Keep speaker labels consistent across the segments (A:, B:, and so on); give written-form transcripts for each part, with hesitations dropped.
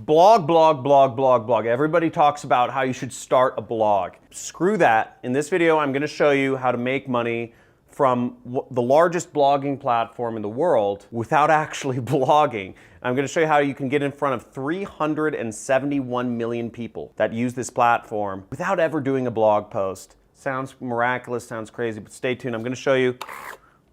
A: Blog, blog, blog, blog, blog. Everybody talks about how you should start a blog. Screw that. In this video, I'm going to show you how to make money from the largest blogging platform in the world without actually blogging. I'm going to show you how you can get in front of 371 million people that use this platform without ever doing a blog post. Sounds miraculous, sounds crazy, but stay tuned. I'm going to show you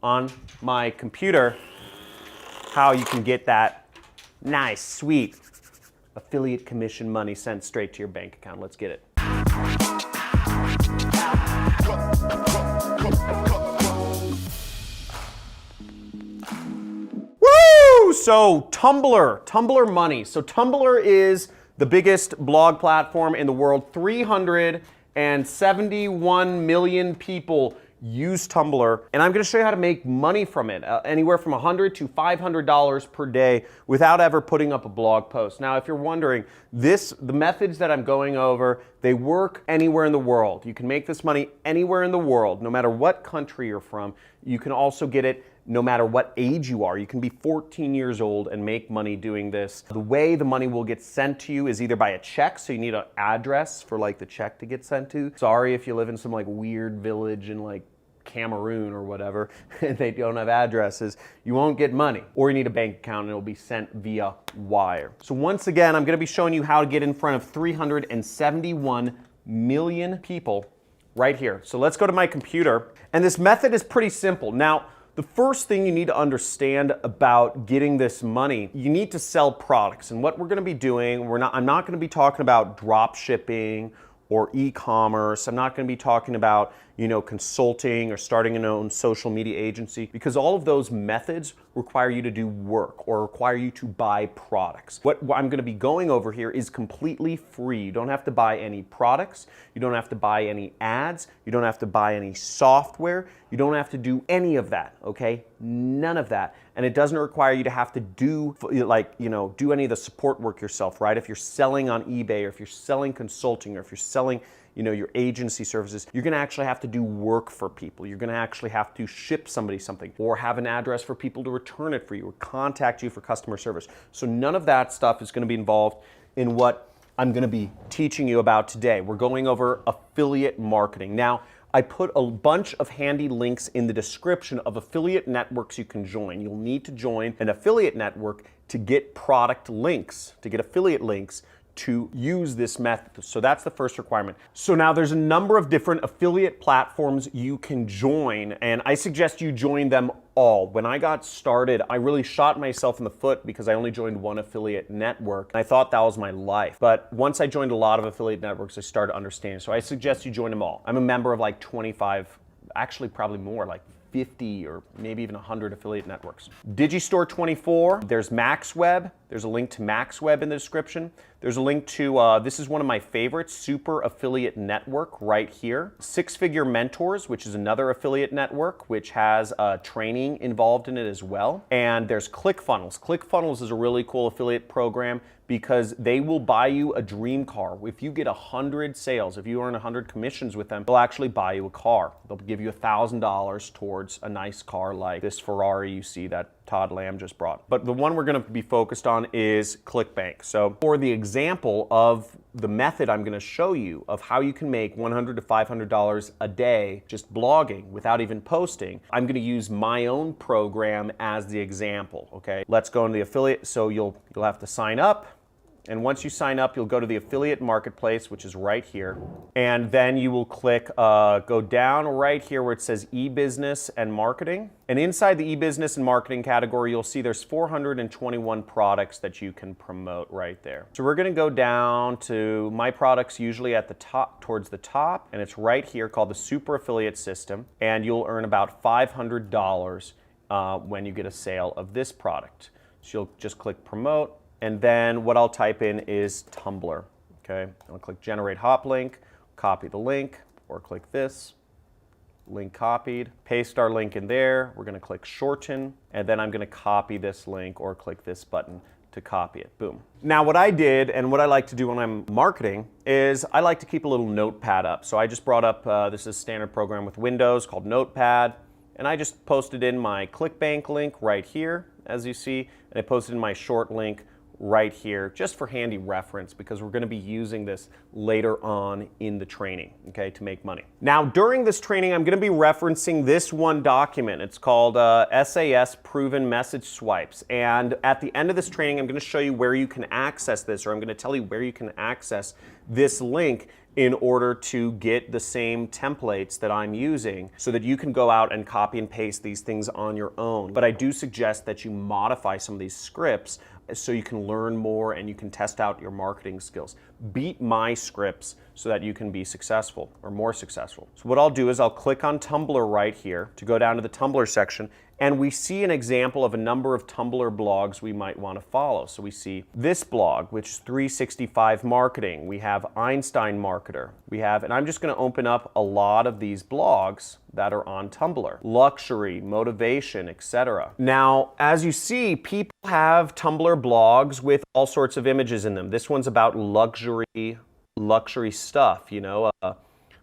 A: on my computer how you can get that nice, sweet affiliate commission money sent straight to your bank account. Let's get it. Woo! So Tumblr money. So Tumblr is the biggest blog platform in the world. 371 million people use Tumblr, and I'm going to show you how to make money from it, anywhere from $100 to $500 per day without ever putting up a blog post. Now, if you're wondering, the methods that I'm going over, they work anywhere in the world. You can make this money anywhere in the world, no matter what country you're from. You can also get it no matter what age you are. You can be 14 years old and make money doing this. The way the money will get sent to you is either by a check, so you need an address for like the check to get sent to. Sorry if you live in some like weird village in like Cameroon or whatever, and they don't have addresses, you won't get money. Or you need a bank account and it'll be sent via wire. So once again, I'm gonna be showing you how to get in front of 371 million people right here. So let's go to my computer, and this method is pretty simple. Now, the first thing you need to understand about getting this money, you need to sell products. And what we're going to be doing, I'm not going to be talking about drop shipping or e-commerce. I'm not going to be talking about, consulting or starting your own social media agency, because all of those methods require you to do work or require you to buy products. What I'm going to be going over here is completely free. You don't have to buy any products. You don't have to buy any ads. You don't have to buy any software. You don't have to do any of that, okay? None of that. And it doesn't require you to have to do do any of the support work yourself, right? If you're selling on eBay, or if you're selling consulting, or if you're selling your agency services, you're gonna actually have to do work for people. You're gonna actually have to ship somebody something, or have an address for people to return it for you, or contact you for customer service. So none of that stuff is gonna be involved in what I'm gonna be teaching you about today. We're going over affiliate marketing. Now, I put a bunch of handy links in the description of affiliate networks you can join. You'll need to join an affiliate network to get product links, to get affiliate links to use this method. So that's the first requirement. So now there's a number of different affiliate platforms you can join, and I suggest you join them all. When I got started, I really shot myself in the foot because I only joined one affiliate network. I thought that was my life. But once I joined a lot of affiliate networks, I started understanding. So I suggest you join them all. I'm a member of like 25, actually probably more, like 50 or maybe even 100 affiliate networks. Digistore 24, there's MaxWeb. There's a link to MaxWeb in the description. There's a link to, this is one of my favorites, Super Affiliate Network right here. Six Figure Mentors, which is another affiliate network, which has training involved in it as well. And there's ClickFunnels. ClickFunnels is a really cool affiliate program because they will buy you a dream car. If you get 100 sales, if you earn 100 commissions with them, they'll actually buy you a car. They'll give you $1,000 towards a nice car like this Ferrari you see that Todd Lamb just brought. But the one we're gonna be focused on is ClickBank. So for the example of the method I'm gonna show you of how you can make $100 to $500 a day just blogging without even posting, I'm gonna use my own program as the example, okay? Let's go into the affiliate. So you'll have to sign up. And once you sign up, you'll go to the affiliate marketplace, which is right here. And then you will click, go down right here where it says e-business and marketing. And inside the e-business and marketing category, you'll see there's 421 products that you can promote right there. So we're gonna go down to my products, usually at the top, towards the top. And it's right here called the Super Affiliate System. And you'll earn about $500 when you get a sale of this product. So you'll just click promote. And then what I'll type in is Tumblr, okay? I'll click generate hop link, copy the link, or click this, link copied, paste our link in there. We're gonna click shorten, and then I'm gonna copy this link or click this button to copy it, boom. Now what I did, and what I like to do when I'm marketing, is I like to keep a little notepad up. So I just brought up, this is a standard program with Windows called Notepad, and I just posted in my ClickBank link right here, as you see, and I posted in my short link right here, just for handy reference, because we're going to be using this later on in the training, okay, to make money. Now, during this training, I'm going to be referencing this one document. It's called SAS Proven Message Swipes. And at the end of this training, I'm going to show you where you can access this, or I'm going to tell you where you can access this link in order to get the same templates that I'm using so that you can go out and copy and paste these things on your own. But I do suggest that you modify some of these scripts so you can learn more and you can test out your marketing skills. Beat my scripts so that you can be successful or more successful. So what I'll do is I'll click on Tumblr right here to go down to the Tumblr section, and we see an example of a number of Tumblr blogs we might want to follow. So we see this blog, which is 365 Marketing. We have Einstein Marketer. We have, and I'm just going to open up a lot of these blogs that are on Tumblr. Luxury, motivation, etc. Now, as you see, people have Tumblr blogs with all sorts of images in them. This one's about luxury stuff, you know,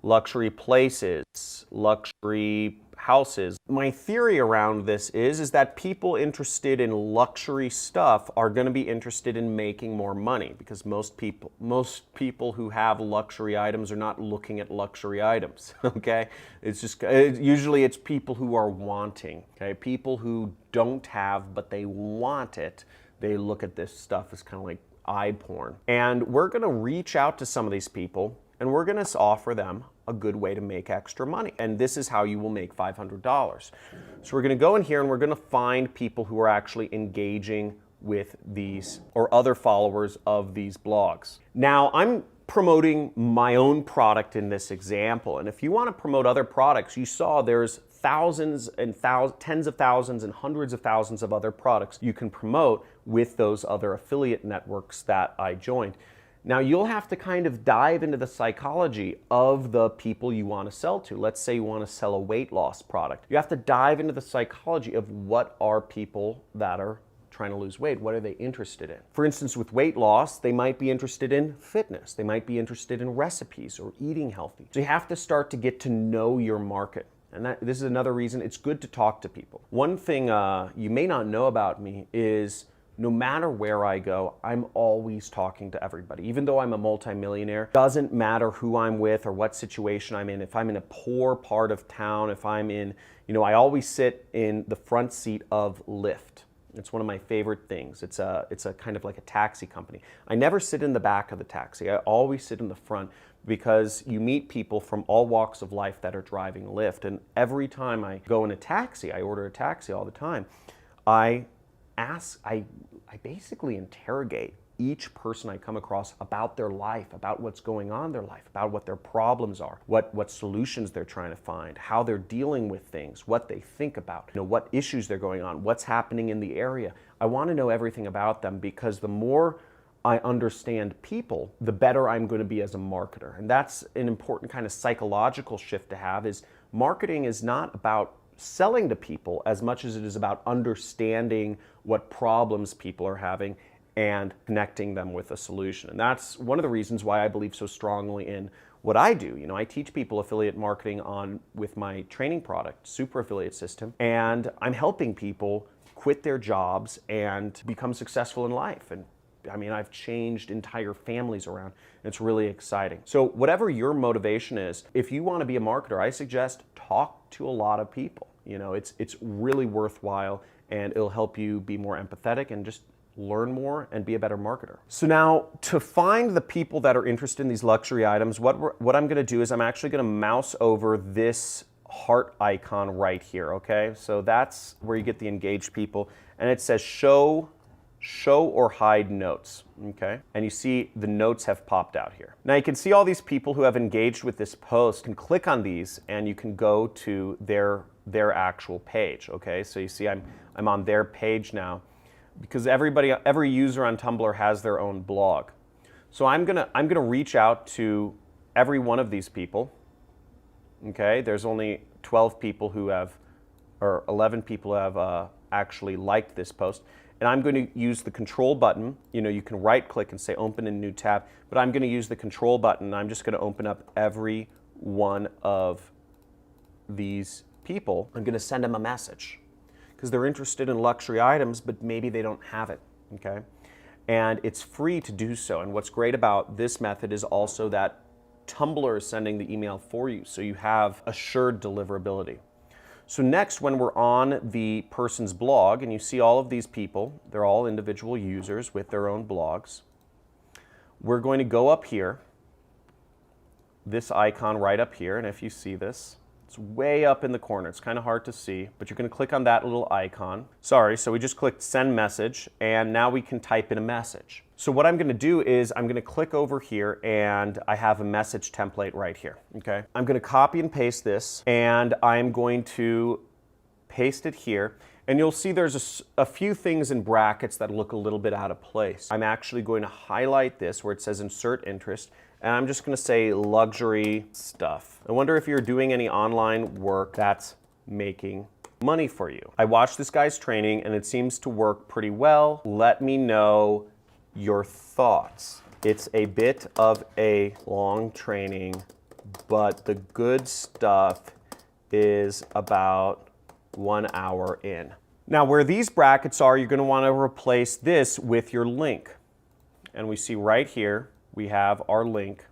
A: luxury places, luxury houses. My theory around this is that people interested in luxury stuff are going to be interested in making more money, because most people who have luxury items are not looking at luxury items, okay? It's just, usually it's people who are wanting, okay? People who don't have, but they want it, they look at this stuff as kind of like eye porn. And we're going to reach out to some of these people and we're going to offer them a good way to make extra money. And this is how you will make $500. So we're going to go in here and we're going to find people who are actually engaging with these or other followers of these blogs. Now, I'm promoting my own product in this example. And if you want to promote other products, you saw there's thousands and tens of thousands and hundreds of thousands of other products you can promote with those other affiliate networks that I joined. Now, you'll have to kind of dive into the psychology of the people you want to sell to. Let's say you want to sell a weight loss product. You have to dive into the psychology of what are people that are trying to lose weight. What are they interested in? For instance, with weight loss, they might be interested in fitness. They might be interested in recipes or eating healthy. So you have to start to get to know your market. And this is another reason it's good to talk to people. One thing you may not know about me is no matter where I go, I'm always talking to everybody. Even though I'm a multimillionaire, doesn't matter who I'm with or what situation I'm in. If I'm in a poor part of town, if I'm in, you know, I always sit in the front seat of Lyft. It's one of my favorite things. It's a kind of like a taxi company. I never sit in the back of the taxi. I always sit in the front because you meet people from all walks of life that are driving Lyft. And every time I go in a taxi, I order a taxi all the time, I basically interrogate each person I come across about their life, about what's going on in their life, about what their problems are, what solutions they're trying to find, how they're dealing with things, what they think about, you know, what issues they're going on, what's happening in the area. I want to know everything about them, because the more I understand people, the better I'm going to be as a marketer. And that's an important kind of psychological shift to have, is marketing is not about selling to people as much as it is about understanding what problems people are having and connecting them with a solution. And that's one of the reasons why I believe so strongly in what I do. You know, I teach people affiliate marketing with my training product, Super Affiliate System, and I'm helping people quit their jobs and become successful in life. And I mean, I've changed entire families around. It's really exciting. So whatever your motivation is, if you want to be a marketer, I suggest talk to a lot of people. You know, it's really worthwhile, and it'll help you be more empathetic and just learn more and be a better marketer. So now, to find the people that are interested in these luxury items, what I'm going to do is I'm actually going to mouse over this heart icon right here, okay? So that's where you get the engaged people, and it says show or hide notes, okay? And you see the notes have popped out here. Now you can see all these people who have engaged with this post, and click on these and you can go to their actual page, okay? So you see I'm on their page now, because every user on Tumblr has their own blog. So I'm gonna reach out to every one of these people, okay? There's only 12 people who have, or 11 people who have actually liked this post. And I'm going to use the control button. You know, you can right click and say open a new tab, but I'm going to use the control button. I'm just going to open up every one of these people. I'm going to send them a message because they're interested in luxury items, but maybe they don't have it, okay? and it's free to do so. And what's great about this method is also that Tumblr is sending the email for you, so you have assured deliverability. So next, when we're on the person's blog, and you see all of these people, they're all individual users with their own blogs, we're going to go up here, this icon right up here, and if you see this, it's way up in the corner. It's kind of hard to see, but you're going to click on that little icon. Sorry, so we just clicked send message, and now we can type in a message. So what I'm going to do is I'm going to click over here, and I have a message template right here, okay? I'm going to copy and paste this, and I'm going to paste it here, and you'll see there's a few things in brackets that look a little bit out of place. I'm actually going to highlight this where it says insert interest, and I'm just going to say luxury stuff. I wonder if you're doing any online work that's making money for you. I watched this guy's training and it seems to work pretty well. Let me know your thoughts. It's a bit of a long training, but the good stuff is about 1 hour in. Now where these brackets are, you're going to want to replace this with your link. And we see right here, we have our link,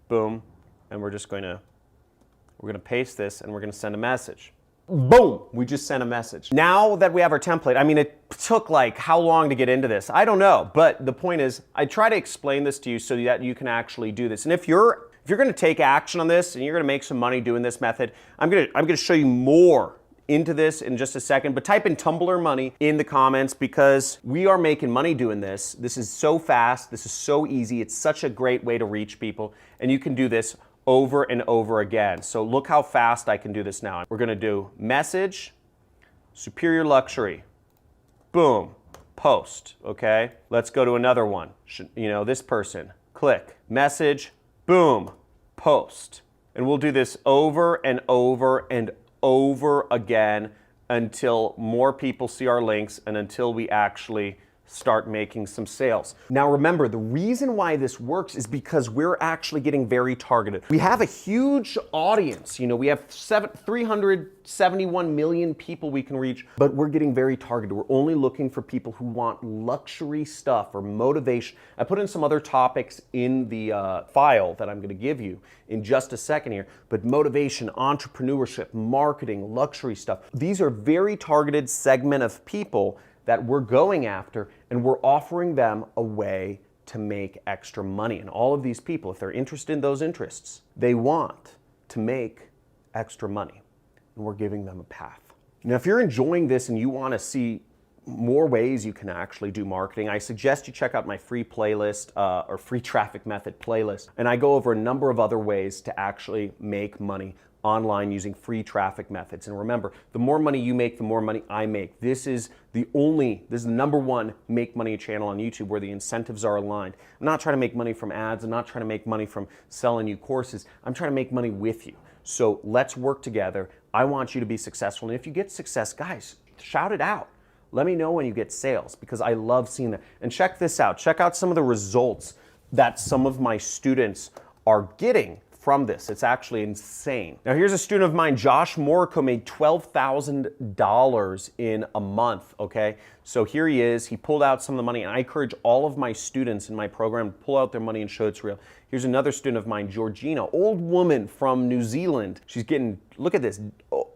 A: boom, and we're going to paste this and we're going to send a message. Boom, we just sent a message. Now that we have our template, I mean, it took like how long to get into this? I don't know, but the point is, I try to explain this to you so that you can actually do this. And if you're going to take action on this and you're going to make some money doing this method, I'm going to show you more into this in just a second, but type in Tumblr money in the comments because we are making money doing this. This is so fast, this is so easy, it's such a great way to reach people, and you can do this over and over again. So look how fast I can do this now. We're gonna do message, superior luxury, boom, post, okay? Let's go to another one. You know, this person, click, message, boom, post. And we'll do this over and over and over again until more people see our links and until we actually start making some sales. Now remember, the reason why this works is because we're actually getting very targeted. We have a huge audience, you know, we have 371 million people we can reach, but we're getting very targeted. We're only looking for people who want luxury stuff or motivation. I put in some other topics in the file that I'm gonna give you in just a second here, but motivation, entrepreneurship, marketing, luxury stuff. These are very targeted segment of people that we're going after, and we're offering them a way to make extra money. And all of these people, if they're interested in those interests, they want to make extra money, and we're giving them a path. Now, if you're enjoying this and you want to see more ways you can actually do marketing, I suggest you check out my free playlist or free traffic method playlist. And I go over a number of other ways to actually make money online using free traffic methods. And remember, the more money you make, the more money I make. This is the number one make money channel on YouTube where the incentives are aligned. I'm not trying to make money from ads. I'm not trying to make money from selling you courses. I'm trying to make money with you. So let's work together. I want you to be successful. And if you get success, guys, shout it out. Let me know when you get sales because I love seeing that. And check this out. Check out some of the results that some of my students are getting from this. It's actually insane. Now here's a student of mine, Josh Morico, made $12,000 in a month, okay? So here he is, he pulled out some of the money, and I encourage all of my students in my program to pull out their money and show it's real. Here's another student of mine, Georgina, old woman from New Zealand. She's getting, look at this,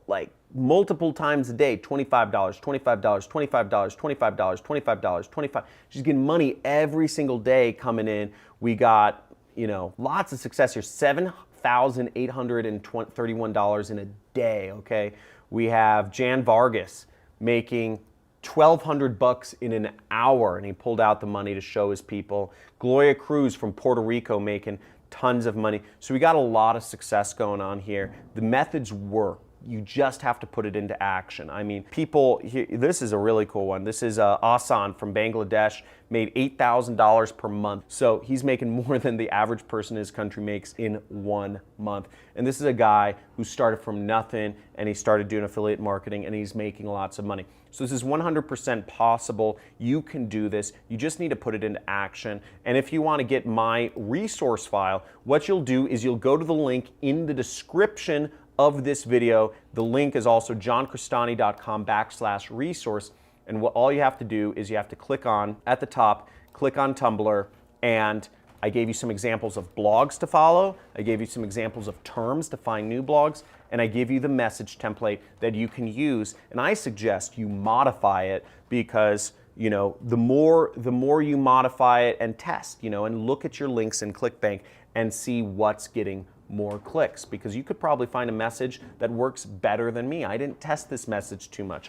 A: like multiple times a day, $25, $25, $25, $25, $25, $25. She's getting money every single day coming in. We got, you know, lots of success here, $7,831 in a day, okay? We have Jan Vargas making $1,200 in an hour, and he pulled out the money to show his people. Gloria Cruz from Puerto Rico making tons of money. So we got a lot of success going on here. The methods work. You just have to put it into action. I mean, people, this is a really cool one. This is Asan from Bangladesh, made $8,000 per month. So he's making more than the average person in his country makes in 1 month. And this is a guy who started from nothing and he started doing affiliate marketing and he's making lots of money. So this is 100% possible. You can do this. You just need to put it into action. And if you want to get my resource file, what you'll do is you'll go to the link in the description of this video. The link is also johncristani.com/resource. And all you have to do is you have to click on, at the top, click on Tumblr, and I gave you some examples of blogs to follow. I gave you some examples of terms to find new blogs, and I give you the message template that you can use. And I suggest you modify it because, you know, the more you modify it and test, you know, and look at your links in ClickBank and see what's getting more clicks, because you could probably find a message that works better than me. I didn't test this message too much.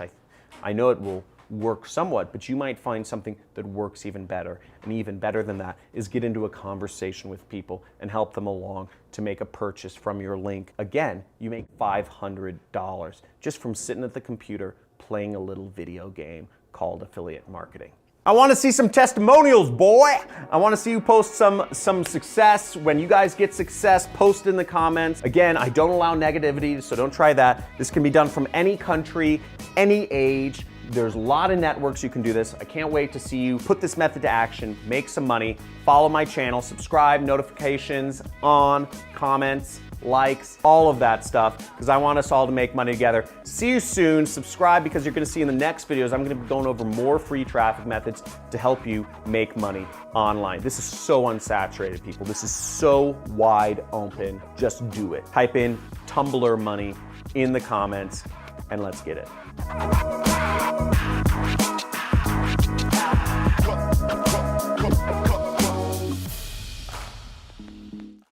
A: I know it will work somewhat, but you might find something that works even better. And even better than that is get into a conversation with people and help them along to make a purchase from your link. Again, you make $500 just from sitting at the computer playing a little video game called affiliate marketing. I want to see some testimonials, boy. I want to see you post some success. When you guys get success, post in the comments. Again, I don't allow negativity, so don't try that. This can be done from any country, any age. There's a lot of networks you can do this. I can't wait to see you put this method to action, make some money, follow my channel, subscribe, notifications on, comments, likes, all of that stuff, because I want us all to make money together. See you soon. Subscribe, because you're going to see in the next videos, I'm going to be going over more free traffic methods to help you make money online. This is so unsaturated, people. This is so wide open. Just do it. Type in Tumblr money in the comments and let's get it.